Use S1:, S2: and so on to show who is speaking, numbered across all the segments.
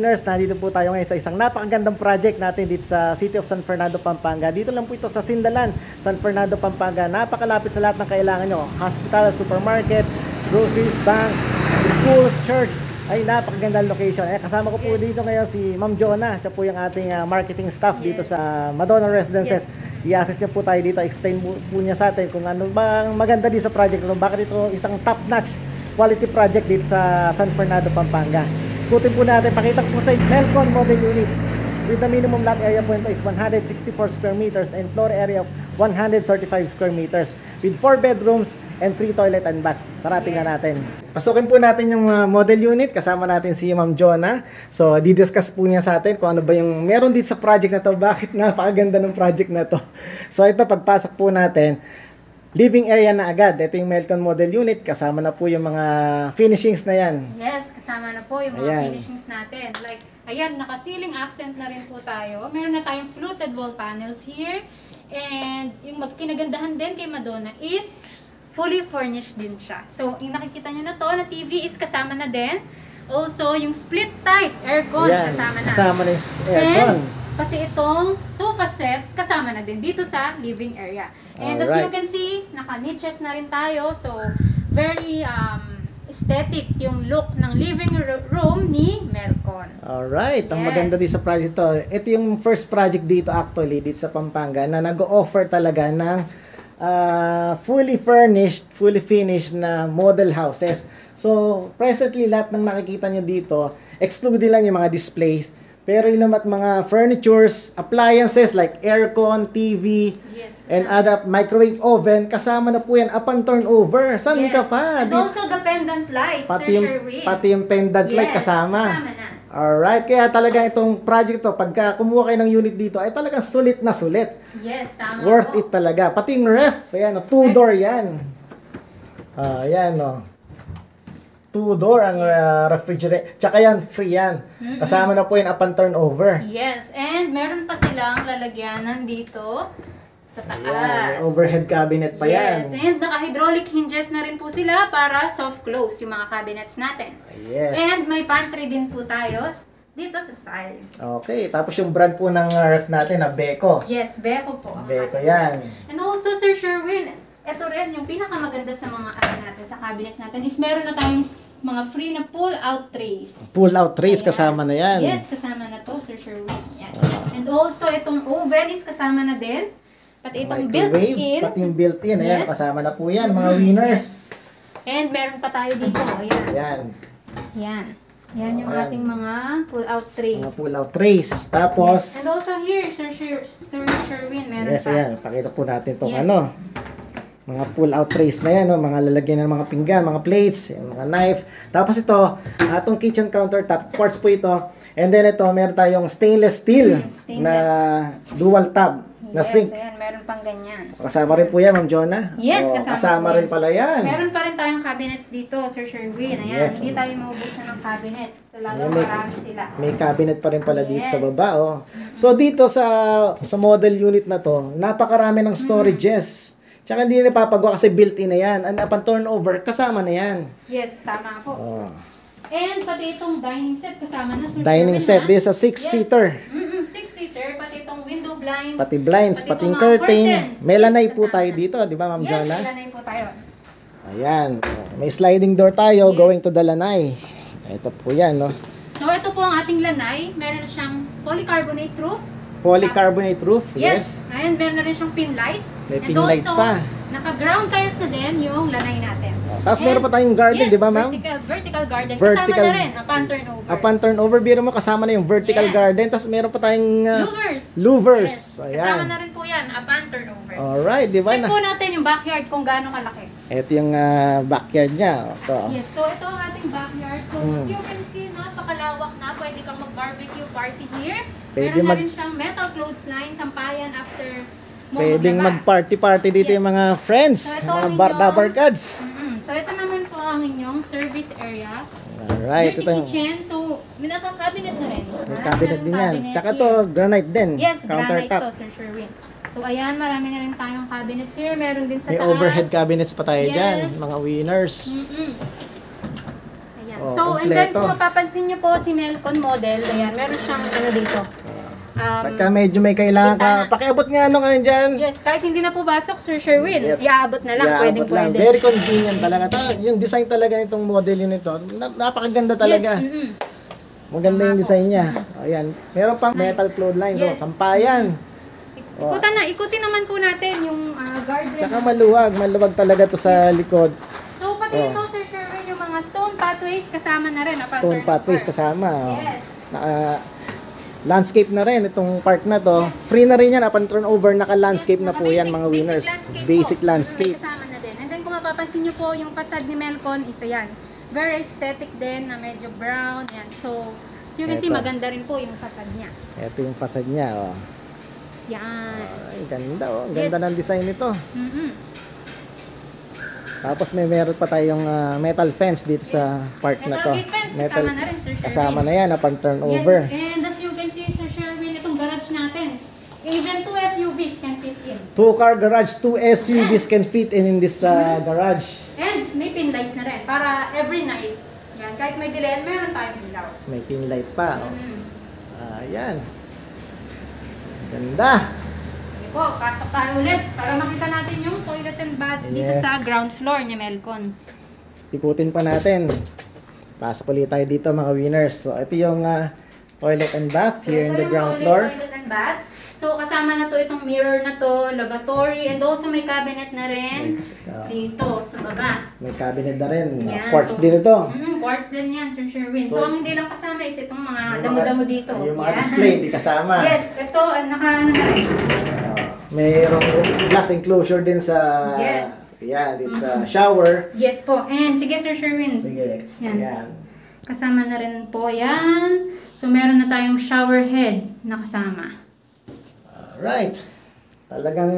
S1: winners, nandito po tayo ngayon sa isang napakagandang project natin dito sa City of San Fernando, Pampanga. Dito lang po ito sa Sindalan, San Fernando, Pampanga. Napakalapit sa lahat ng kailangan nyo. Hospital, supermarket, groceries, banks, schools, church. Ay, napakagandang location. Kasama ko po dito ngayon si Ma'am Jonah. Siya po yung ating marketing staff dito sa Madonna Residences. I-assess niya po tayo dito. Explain po niya sa atin kung ano ba ang maganda dito sa project na bakit ito isang top-notch quality project dito sa San Fernando, Pampanga. Ikutin po natin, pakita ko po sa Melcon Model Unit with the minimum lot area po ito is 164 square meters and floor area of 135 square meters with 4 bedrooms and 3 toilet and baths. Tara, tingnan natin. Pasukin po natin yung model unit. Kasama natin si Ma'am Jonah. So, didiscuss po niya sa atin kung ano ba yung meron dito sa project na to. Bakit napakaganda ng project na to. So, ito, pagpasok po natin, living area na agad. Ito yung Melcon Model Unit. Kasama na po yung mga finishings na yan.
S2: Yes, kasama na po yung mga finishings natin. Like, ayan, naka-ceiling accent na rin po tayo. Meron na tayong fluted wall panels here. And yung kinagandahan din kay Madonna is fully furnished din siya. So, yung nakikita nyo na to na TV is kasama na din. Also, yung split type aircon kasama na.
S1: Kasama na yung aircon.
S2: And, pati itong sofa set, kasama na din dito sa living area. And as you can see, naka-niches na rin tayo. So, very aesthetic yung look ng living room ni Melcon.
S1: Alright, ang maganda din sa project to. Ito yung first project dito actually, dito sa Pampanga, na nag-offer talaga ng fully furnished, fully finished na model houses. So, presently, lahat ng nakikita nyo dito, excluding lang yung mga displays. Pero yung mga furnitures, appliances like aircon, TV, and other microwave oven, kasama na po yan upon turnover. Saan ka pa?
S2: And also the pendant lights,
S1: pati yung pendant light kasama.
S2: Kasama na.
S1: Alright, kaya talaga itong project to, pagka kumuha kayo ng unit dito, ay talagang sulit na sulit.
S2: Yes, tama
S1: Worth
S2: po.
S1: it talaga. Pati yung ref, ayan, 2-door yan. Ayan, o. 2-door ang refrigerator. Tsaka yan, free yan. Kasama na po yan upon turnover.
S2: Yes, and meron pa silang lalagyanan dito sa taas.
S1: Ayan, overhead cabinet pa yan.
S2: Yes, and naka-hydraulic hinges na rin po sila para soft close yung mga cabinets natin.
S1: Yes.
S2: And may pantry din po tayo dito sa side.
S1: Okay, tapos yung brand po ng ref natin na Beko.
S2: Yes, Beko po.
S1: Beko yan.
S2: And also, Sir Sherwin, ito rin yung pinakamaganda sa mga natin, sa cabinets natin is meron na tayong mga free na pull-out trays.
S1: Pull-out trays, kasama na yan.
S2: Yes, kasama na to, Sir Sherwin. Yan. And also, itong oven is kasama na din. Pati itong built-in.
S1: Pati yung built-in. Ayan, kasama na po yan, mga winners.
S2: And meron pa tayo dito. Ayan.
S1: Ayan.
S2: Yan. Yan yung ating mga pull-out trays.
S1: Mga pull-out trays. Tapos,
S2: And also here, Sir Sherwin, meron
S1: yes,
S2: pa.
S1: ayan. Pakita po natin itong mga pull-out trays na yan, mga lalagyan ng mga pinggan, mga plates, mga knife. Tapos ito, itong kitchen countertop, quartz po ito. And then ito, meron tayong stainless steel na dual tab na sink.
S2: Yes, ayan, meron pang ganyan.
S1: Kasama rin po yan, Ma'am Jonah?
S2: Yes,
S1: kasama rin pala yan.
S2: Meron pa rin tayong cabinets dito, Sir Sherwin. Ayan, hindi tayo maubusan ng cabinet. Talagang marami sila.
S1: May cabinet pa rin pala dito sa baba. Oh. So dito sa model unit na to, napakarami ng storages. Tsaka hindi na napapagawa kasi built-in na yan. And upon turnover, kasama na yan.
S2: Yes, tama po. And pati itong dining set kasama na, Sir
S1: Dining set. This is a 6-seater.
S2: 6-seater. Pati itong window blinds.
S1: Pati blinds, pati curtain. May lanay po tayo dito, di ba, Ma'am Jonah?
S2: Yes, lanay po tayo.
S1: Ayan. May sliding door tayo going to the lanay. Ito po yan, no?
S2: So, ito po ang ating lanay. Meron na siyang polycarbonate roof.
S1: Polycarbonate roof,
S2: yes. And meron na rin siyang pin lights.
S1: May pin light pa.
S2: Naka-ground tiles na din yung lanay natin.
S1: Tapos meron pa tayong garden, di ba, ma'am?
S2: Vertical garden. Kasama na rin, upon turnover.
S1: Upon turnover, biro mo, kasama na yung vertical garden. Tapos meron pa tayong louvers.
S2: Yes. Kasama na rin po yan, upon turnover.
S1: Alright, di ba?
S2: Check po natin yung backyard kung gaano kalaki.
S1: Ito yung backyard niya.
S2: Yes, so ito ang ating backyard. So as you can see, napakalawak na. Pwede kang mag-barbecue party here. Meron na rin siyang metal clothesline, sampayan after
S1: pwedeng mag-party-party dito yung mga friends, mga barkads.
S2: So ito naman po ang inyong service area.
S1: Alright, ito yung
S2: kitchen. So, may cabinet na rin.
S1: May cabinet din yan. Tsaka to, granite din.
S2: Yes, granite to, Sir Sherwin. So, ayan, marami na rin tayong cabinets here. Meron din sa taas.
S1: May overhead cabinets pa tayo dyan, mga winners. Oh,
S2: So, and then
S1: kompleto.
S2: kung mapapansin nyo po si Melcon model, ayan, meron siyang ano dito.
S1: Pagka medyo may kailangan ka,
S2: Bintana.
S1: pakiabot nga nung ano dyan.
S2: Yes, kahit hindi na po basok, Sir Sherwin,
S1: Yes.
S2: iaabot na lang,
S1: Yeah,
S2: pwedeng
S1: abot lang.
S2: pwede.
S1: Very convenient talaga. Yung design talaga nitong model yun ito, napakaganda talaga.
S2: Yes,
S1: Maganda yung design niya. Ayan. Meron pang metal clothesline. So,
S2: Yes.
S1: sampayan.
S2: Ikutin naman po natin yung guardrail.
S1: Tsaka maluwag talaga to sa likod.
S2: So, pati ito, Sir Sherwin, yung mga stone pathways kasama na rin.
S1: Stone pathways kasama.
S2: Yes.
S1: Landscape na rin itong part na to. Free na rin yan upon turnover. Naka-landscape na po yan mga winners. Basic landscape.
S2: Kasama na din. And then kung mapapansin nyo po, yung facade ni Melcon, isa yan. Very aesthetic din, na medyo brown. Yan. So, you can see,
S1: Eto.
S2: maganda rin po yung facade niya.
S1: Ito yung facade niya. Oh.
S2: Yan.
S1: Ay, ganda. Oh. Ang ganda
S2: Yes.
S1: ng design nito.
S2: Mm-mm.
S1: Tapos meron pa tayong metal fence dito sa part na to.
S2: Metal gate fence, kasama na rin, Sir Sherwin.
S1: Kasama na yan upon turnover.
S2: Yes, and as you can see, Sir Sherwin, itong garage natin, even 2 SUVs can fit in.
S1: 2-car garage, 2 SUVs can fit in this garage.
S2: And may pin lights na rin, para every night, yan, kahit may dilim, meron tayong ilaw.
S1: May pin light pa. Oh.
S2: Mm.
S1: Ayan. Ganda.
S2: Sige po, pasok tayo ulit para makita natin yung toilet and bath dito
S1: Yes.
S2: sa ground floor ni Melcon.
S1: Ikutin pa natin. Pasok ulit tayo dito mga winners. So ito yung toilet and bath here in the ground floor.
S2: Toilet and bath. So kasama na to itong mirror na to, lavatory, and also may cabinet na rin dito sa baba.
S1: May cabinet na rin.
S2: Yan,
S1: Quartz
S2: so-
S1: din ito.
S2: Quartz din yan, Sir Sherwin. So,
S1: So,
S2: ang hindi lang kasama is itong mga
S1: Yung
S2: damo-damo
S1: mga-
S2: dito.
S1: Yung mga
S2: Yan.
S1: display, hindi kasama.
S2: Yes, ito, ano na rin.
S1: Mayroong glass enclosure din sa...
S2: Yes.
S1: Yan, dito sa shower.
S2: Yes po. And sige, Sir Sherwin.
S1: Sige.
S2: Yan.
S1: Yan.
S2: Kasama na rin po yan. So, meron na tayong shower head na kasama.
S1: Alright. Talagang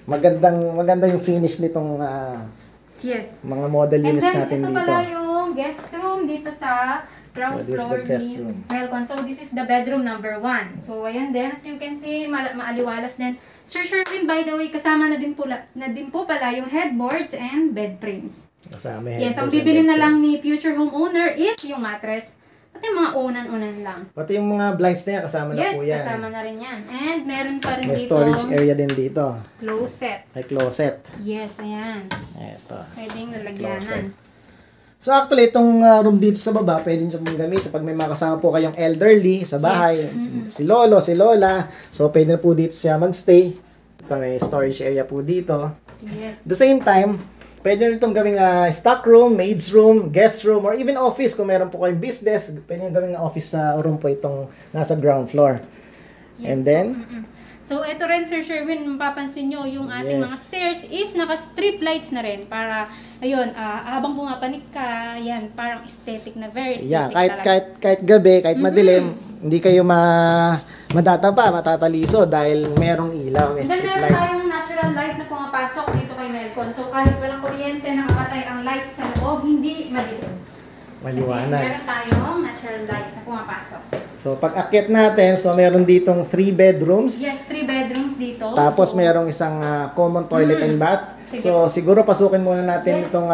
S1: maganda yung finish nitong
S2: Yes.
S1: mga model
S2: And
S1: units
S2: then,
S1: natin
S2: ito
S1: dito.
S2: pala yung guest room dito sa ground
S1: So, this is
S2: floor
S1: the guest
S2: ni
S1: room.
S2: Melcon. So, this is the bedroom number 1. So, ayan din. As you can see, maaliwalas din. Sir Sherwin, by the way, kasama na din po pala yung headboards and bed frames.
S1: Kasama yung
S2: Yes, ang
S1: headboards and
S2: bibili na lang
S1: bedframes.
S2: ni future homeowner is yung mattress. Pati mga unan-unan lang.
S1: Pati yung mga blinds na yan, kasama na
S2: Yes,
S1: po yan.
S2: kasama na rin yan. And meron pa rin
S1: May
S2: dito
S1: storage area din dito.
S2: closet.
S1: May closet.
S2: Yes, ayan.
S1: Eto.
S2: Pwedeng
S1: Closet.
S2: lalagyanan.
S1: So actually, itong room dito sa baba, pwede nyo pong gamitin pag may mga kasama po kayong elderly sa bahay, si lolo, si lola, so pwede na po dito siya magstay. Ito, may storage area po dito.
S2: Yes.
S1: At the same time, pwede nyo itong gawing stock room, maid's room, guest room, or even office kung meron po kayong business, pwede nyo gawing office room po itong nasa ground floor. And then,
S2: So, ito rin, Sir Sherwin, mapapansin nyo, yung ating
S1: Yes.
S2: mga stairs is naka-strip lights na rin para, ayun, habang pumapanik ka, yan, parang aesthetic na, very aesthetic
S1: yeah,
S2: talaga.
S1: kahit gabi, kahit madilim, hindi kayo matataliso dahil merong ilaw, may
S2: Then,
S1: street
S2: meron
S1: lights.
S2: tayong natural light na pumapasok dito kay Melcon. So, kahit walang kuryente, nakapatay ang lights sa loob, hindi madilim. Kasi
S1: Maliwanag.
S2: meron tayong natural light na pumapasok.
S1: So, pag akyat natin, so meron ditong 3 bedrooms.
S2: Yes, 3 bedrooms dito.
S1: Tapos
S2: So,
S1: merong isang common toilet and bath.
S2: Sige.
S1: So, siguro pasukin muna natin
S2: Yes.
S1: itong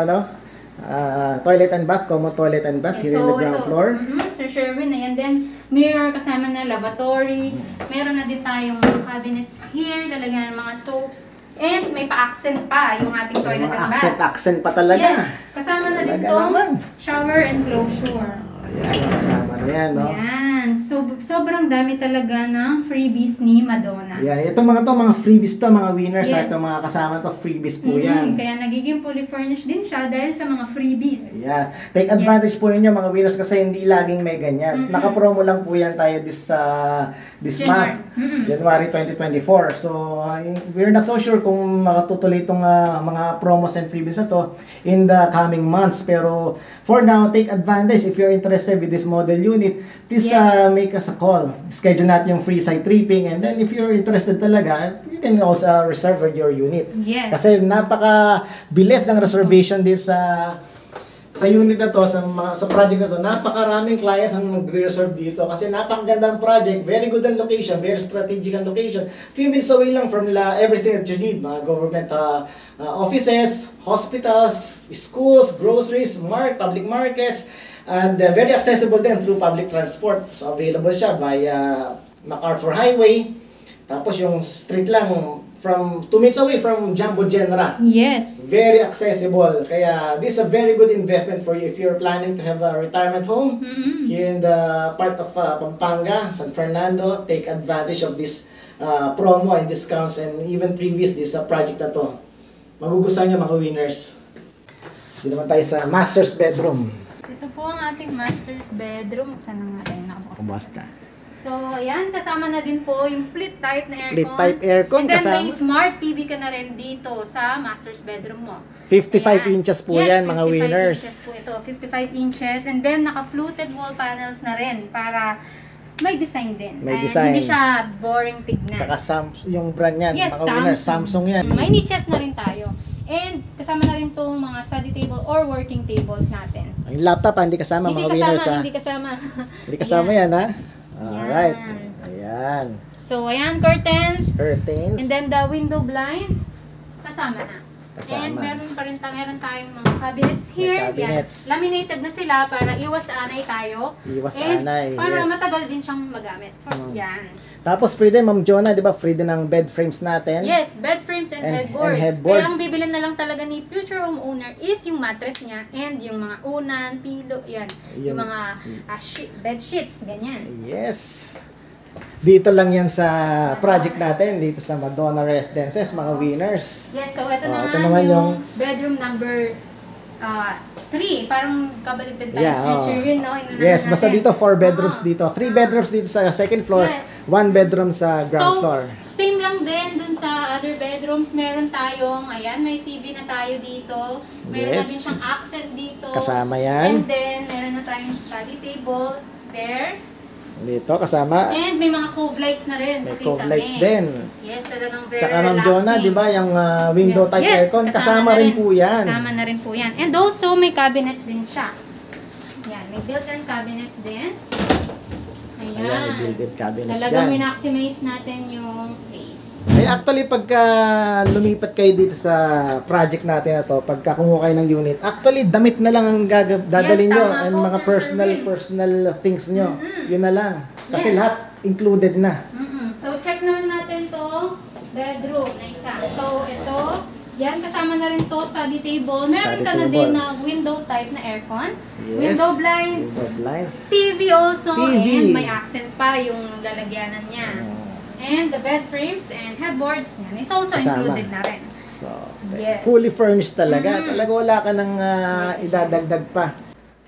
S1: toilet and bath, common toilet and bath here in the ground floor.
S2: Sir Sherwin, ayan din. Mirror kasama na lavatory. Meron na din tayong mga cabinets here, lalagyan ng mga soaps. And may pa-accent pa yung ating
S1: May
S2: toilet
S1: mga
S2: and bath.
S1: accent pa talaga.
S2: Yes, kasama na din
S1: Talaga
S2: tong
S1: naman.
S2: shower and closure.
S1: Ayan, kasama na yan, no?
S2: Ayan. So, sobrang dami talaga ng freebies ni Madonna.
S1: Yan, itong mga freebies to, mga winners,
S2: Yes.
S1: itong mga kasama to, freebies po yan.
S2: Kaya nagiging fully furnished din siya dahil sa mga freebies.
S1: Yes. Take advantage po ninyo mga winners kasi hindi laging may ganyan. Naka-promo lang po yan tayo this
S2: January.
S1: month, January 2024. So, we're not so sure kung matutuloy itong mga promos and freebies na to in the coming months. Pero for now, take advantage. If you're interested with this model unit, please
S2: Yes.
S1: make us a call. Schedule natin yung free site tripping, and then if you're interested talaga, you can also reserve your unit.
S2: Yes.
S1: Kasi napaka-bilis ng reservation din sa unit na to, sa project na to, napakaraming clients ang nag-reserve dito kasi napakagandang project, very good ang location, very strategic ang location. Few minutes away lang from everything that you need, mga government offices, hospitals, schools, groceries, public markets, and very accessible din through public transport. So available siya via MacArthur Highway. Tapos yung street lang from 2 minutes away from Jumbo Genera.
S2: Yes.
S1: Very accessible. Kaya this is a very good investment for you if you're planning to have a retirement home here in the part of Pampanga, San Fernando. Take advantage of this promo and discounts and even previous this project na to. Magugustuhan nyo mga winners. Dito naman tayo sa master's bedroom.
S2: Ito po ang ating master's bedroom. Saan na nga tayo nakabukas?
S1: Bukas ka.
S2: So, ayan, kasama na din po yung split type na aircon.
S1: Split type aircon
S2: And then
S1: kasama.
S2: may smart TV ka na rin dito sa master's bedroom mo.
S1: 55
S2: Ayan.
S1: inches po
S2: Yes,
S1: yan mga
S2: 55
S1: winners.
S2: inches po ito, 55 inches. And then, naka-fluted wall panels na rin para may design din.
S1: May
S2: And
S1: design.
S2: hindi siya boring tignan.
S1: Tsaka yung brand yan,
S2: Yes,
S1: mga winners, Samsung yan.
S2: May niches na rin tayo. And kasama na rin itong mga study table or working tables natin.
S1: Yung laptop hindi kasama mga winners ha.
S2: Hindi kasama.
S1: Hindi kasama yan ha. Alright.
S2: Yan.
S1: Ayan.
S2: So, ayan, curtains.
S1: Curtains.
S2: And then the window blinds, kasama na.
S1: Kasama.
S2: And meron tayong mga cabinets here.
S1: cabinets.
S2: Yan. Laminated na sila para iwas anay tayo.
S1: Iwas
S2: And
S1: anay,
S2: para
S1: yes.
S2: matagal din siyang magamit. Yan.
S1: Tapos free din, Ma'am Jonah, di ba? Free din ang bed frames natin.
S2: Yes, bed frames and,
S1: And
S2: headboards.
S1: headboard.
S2: Kaya ang bibilin na lang talaga ni future homeowner is yung mattress niya and yung mga unan, pillow, yan. Yung mga bed sheets, ganyan.
S1: Yes. Dito lang yan sa project natin, dito sa Madonna Residences, mga winners.
S2: Yes, so ito
S1: ito
S2: naman
S1: naman
S2: yung bedroom number 3. Parang kabaligtad tayo sa Sherwin, no?
S1: Yes, basta dito 4 bedrooms dito. 3 bedrooms dito sa second floor,
S2: Yes.
S1: 1 bedroom sa ground floor.
S2: Same lang din dun sa other bedrooms. Meron tayong, ayan, may TV na tayo dito. Meron na
S1: Yes.
S2: din siyang accent dito.
S1: Kasama yan.
S2: And then, meron na tayong study table there.
S1: Dito kasama.
S2: And may mga cove lights na rin sa
S1: May cove
S2: kisame.
S1: lights din.
S2: Yes, talagang very
S1: Tsaka Ma'am
S2: relaxing.
S1: Jonah, di ba, yung window type
S2: Yes,
S1: aircon, kasama
S2: na
S1: rin po yan.
S2: Kasama na rin po yan. And also, may cabinet din siya. Yan, may built-in cabinets din. Ayan.
S1: Ayan, may built-in cabinets
S2: Talagang
S1: dyan.
S2: minaksimate natin yung space.
S1: Actually, pagka lumipat kayo dito sa project natin na to, pagka kumuha kayo ng unit, actually, damit na lang ang dadalhin
S2: Yes,
S1: nyo
S2: tama
S1: and
S2: po,
S1: mga
S2: Sir Sherwin.
S1: personal things nyo. Yun na lang. Kasi
S2: Yes.
S1: lahat included na.
S2: So, check naman natin to bedroom na isa. So, ito, yan, kasama na rin to study table. Meron
S1: Study
S2: ka na
S1: table.
S2: din na window type na aircon.
S1: Yes.
S2: Window blinds.
S1: Window blinds.
S2: TV also.
S1: TV.
S2: And may accent pa yung lalagyanan niya. And the bed frames and headboards yan is also
S1: Kasama.
S2: included na rin.
S1: So,
S2: Yes.
S1: fully furnished talaga. Talaga wala ka nang idadagdag pa.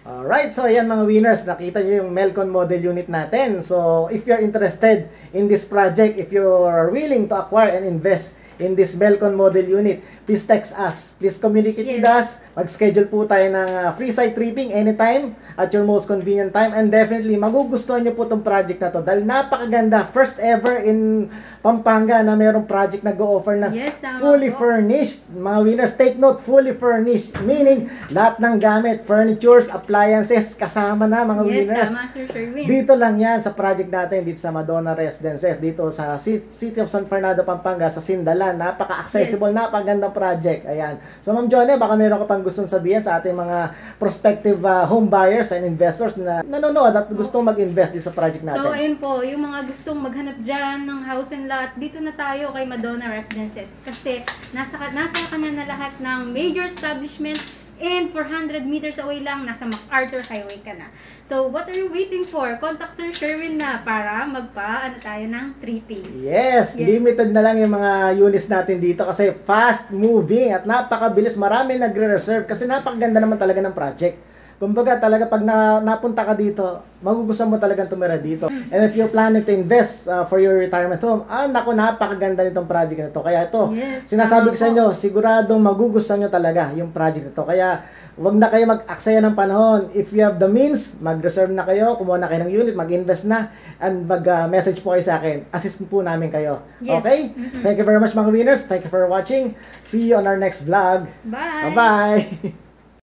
S1: Alright, so ayan mga winners, nakita nyo yung Melcon model unit natin. So, if you're interested in this project, if you're willing to acquire and invest in this Melcon model unit, please text us. Please communicate with us. Mag-schedule po tayo ng free site tripping anytime at your most convenient time. And definitely, magugustuhan nyo po itong project na to dahil napakaganda. First ever in Pampanga na mayroong project na go-offer na
S2: Yes, tama
S1: fully
S2: po.
S1: furnished. Mga winners, take note, fully furnished. Meaning, lahat ng gamit, furnitures, appliances, kasama na mga
S2: Yes,
S1: winners.
S2: tama, Sir Sherwin.
S1: Dito lang yan sa project natin, dito sa Madonna Residences, dito sa City of San Fernando, Pampanga, sa Sindalan. Napaka-accessible, napakagandang project. Ayan. So, Ma'am Jonah, baka meron ka pang gustong sabihin sa ating mga prospective home buyers and investors na nanonood at gustong mag-invest dito sa project natin.
S2: So, ayun po, yung mga gustong maghanap dyan ng house and lot, dito na tayo kay Madonna Residences. Kasi nasa kanya na lahat ng major establishment and 400 meters away lang, nasa MacArthur Highway ka na. So, what are you waiting for? Contact Sir Sherwin na para tayo ng tripping.
S1: Yes, limited na lang yung mga units natin dito kasi fast moving at napakabilis. Marami nagre-reserve kasi napakaganda naman talaga ng project. Kumbaga talaga pag napunta ka dito, magugustuhan mo talagang tumira dito. And if you're planning to invest for your retirement home, naku, napakaganda nitong project na to. Kaya ito,
S2: Yes,
S1: sinasabi ko
S2: tama
S1: sa
S2: po.
S1: inyo, siguradong magugustuhan nyo talaga yung project na to. Kaya wag na kayo mag-aksaya ng panahon. If you have the means, mag-reserve na kayo, kumuha na kayo ng unit, mag-invest na, and mag-message po kayo sa akin. Assist po namin kayo.
S2: Yes.
S1: Okay? Thank you very much mga winners. Thank you for watching. See you on our next vlog.
S2: Bye!
S1: Bye-bye!